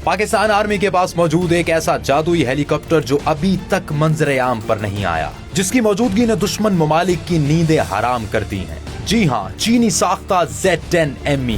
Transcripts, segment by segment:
Pakistan army के पास मौजूद एक ऐसा जादुई हेलीकॉप्टर जो अभी तक मंजरे आम पर नहीं आया, जिसकी मौजूदगी ने दुश्मन ममालिक की नींदें हराम कर दी हैं। जी हां, चीनी साख्ता Z-10ME।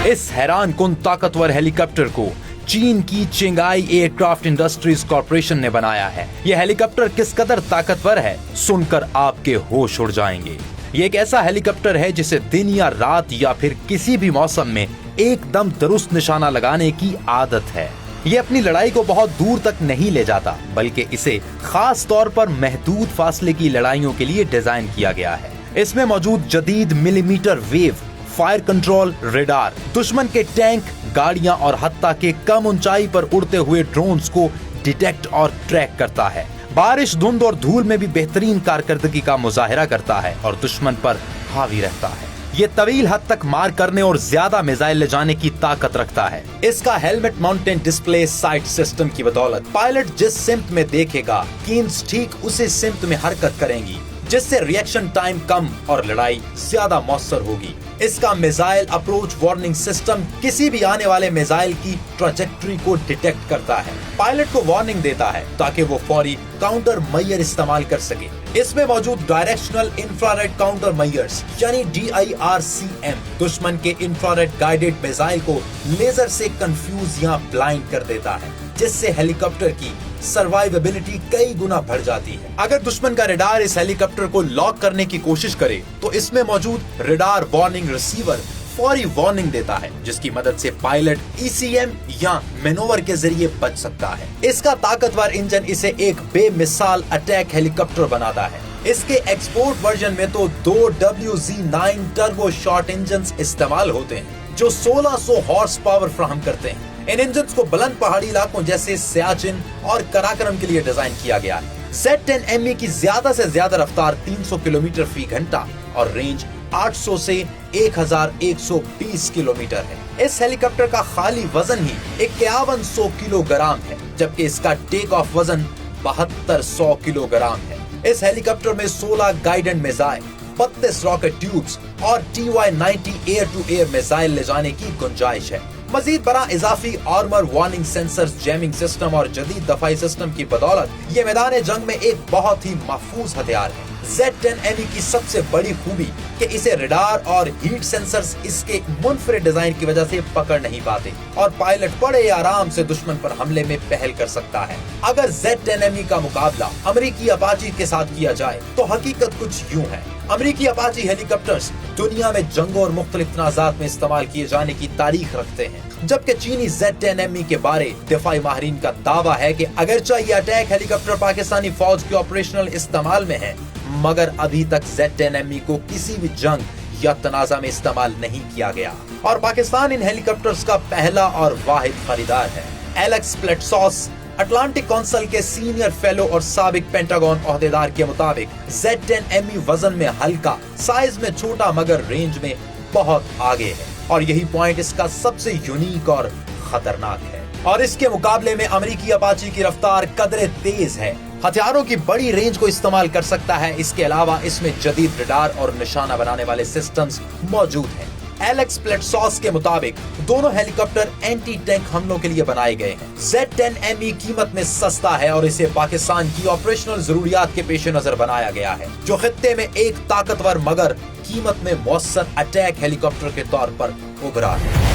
इस हैरान कुन ताकतवर हेलीकॉप्टर को चीन की चिंगाई एयरक्राफ्ट इंडस्ट्रीज कॉर्पोरेशन ने बनाया है। यह हेलीकॉप्टर किस कदर ताकतवर है, सुनकर आपके होश उड़ जाएंगे। ये एक ऐसा हेलीकॉप्टर है जिसे दिन या रात या फिर किसी भी मौसम में एकदम दुरुस्त निशाना लगाने की आदत है। ये अपनी लड़ाई को बहुत दूर तक नहीं ले जाता, बल्कि इसे खास तौर पर महदूद फासले की लड़ाइयों के लिए डिजाइन किया गया है। इसमें मौजूद जदीद millimetre wave fire control radar दुश्मन के टैंक, गाड़ियां और हत्ता के कम ऊंचाई पर उड़ते हुए ड्रोन्स को डिटेक्ट और ट्रैक करता है। बारिश, धुंध और धूल में भी बेहतरीन कारकर्दगी का मुजाहिरा करता है और दुश्मन पर हावी रहता है। ये तवील हद तक मार करने और ज्यादा मिसाइल ले जाने की ताकत रखता है। इसका helmet mounted display site system की बदौलत पायलट जिस सिमत में देखेगा, कीन्स ठीक उसी सिमत में हरकत करेंगी, जिससे रिएक्शन टाइम कम और लड़ाई ज्यादा मौसर होगी। इसका मिसाइल अप्रोच वार्निंग सिस्टम किसी भी आने वाले मिसाइल की ट्रैजेक्टरी को डिटेक्ट करता है, पायलट को वार्निंग देता है ताकि वो फौरी काउंटर मैयर इस्तेमाल कर सके। इसमें मौजूद डायरेक्शनल इंफ्रारेड काउंटर मैयर्स यानी DIRCM दुश्मन के इंफ्रारेड गाइडेड मिसाइल को लेजर से कंफ्यूज या ब्लाइंड कर देता है, जिससे हेलीकॉप्टर की सर्वाइवेबिलिटी कई गुना बढ़ जाती है। अगर दुश्मन का रेडार इस हेलीकॉप्टर को लॉक करने की कोशिश करे तो इसमें मौजूद रेडार वार्निंग रिसीवर फौरी वार्निंग देता है, जिसकी मदद से पायलट ECM या मैनोवर के जरिए बच सकता है। इसका ताकतवर इंजन इसे एक बेमिसाल अटैक हेलीकॉप्टर बनाता है। इसके एक्सपोर्ट वर्जन में तो 2 WZ-9 टर्बो शॉर्ट इंजन्स इस्तेमाल होते हैं जो 1600 हॉर्स पावर फ्राहम करते हैं। इन इंजन्स को बुलंद पहाड़ी इलाकों जैसे सियाचिन और कराकरम के लिए डिजाइन किया गया है। Z-10ME की ज्यादा से ज्यादा रफ्तार 300 किलोमीटर फी घंटा और रेंज 800 से 1120 किलोमीटर है। इस हेलीकॉप्टर का खाली वजन ही 5100 किलोग्राम है, जबकि इसका टेक ऑफ वजन 7200 किलोग्राम है। इस हेलीकॉप्टर में 16 गाइडेड मिसाइल, 32 रॉकेट ट्यूब्स और TY-90 air to air missile ले जाने की गुंजाइश है। मजीद बड़ा इजाफी armour warning sensors, jamming system और जदीद दफाई सिस्टम की बदौलत ये मैदान जंग में एक बहुत ही महफूज हथियार है। Z-10ME की सबसे बड़ी खूबी कि इसे रडार और हीट सेंसर्स इसके मुनफरिद डिजाइन की वजह से पकड़ नहीं पाते और पायलट बड़े आराम से दुश्मन पर हमले में पहल कर सकता है। अगर Z-10ME का मुकाबला अमेरिकी अपाची के साथ किया जाए तो हकीकत कुछ यूं है। अमेरिकी अपाची हेलीकॉप्टर्स दुनिया में जंगों और मुख्तलिफ तनाज़ात में इस्तेमाल किए जाने की तारीख रखते हैं, जबकि चीनी Z-10ME के बारे दिफाई माहिरीन का दावा है कि अगरचे ये अटैक हेलीकॉप्टर पाकिस्तानी फौज के ऑपरेशनल इस्तेमाल में है, मगर अभी तक Z-10ME को किसी भी जंग या तनाज़ा में इस्तेमाल नहीं किया गया और पाकिस्तान इन हेलीकॉप्टर्स का पहला और वाहिद खरीदार है। एलेक्स प्लेटसॉस अटलांटिक काउंसिल के सीनियर फेलो और साबिक पेंटागन ओहदेदार के मुताबिक Z-10ME वजन में हल्का, साइज में छोटा मगर रेंज में बहुत आगे है और यही पॉइंट इसका सबसे यूनिक और खतरनाक है। और इसके मुकाबले में अमेरिकी अपाची की रफ्तार कदरे तेज है, हथियारों की बड़ी रेंज को इस्तेमाल कर सकता है। इसके अलावा इसमें जदीद रडार और निशाना बनाने वाले सिस्टम्स मौजूद हैं। एलेक्स प्लेटसॉस के मुताबिक दोनों हेलीकॉप्टर एंटी टैंक हमलों के लिए बनाए गए हैं। Z-10ME कीमत में सस्ता है और इसे पाकिस्तान की ऑपरेशनल जरूरियात के पेश नजर बनाया गया है, जो खित्ते में एक ताकतवर मगर कीमत में मौसर अटैक हेलीकॉप्टर के तौर पर उभरा है।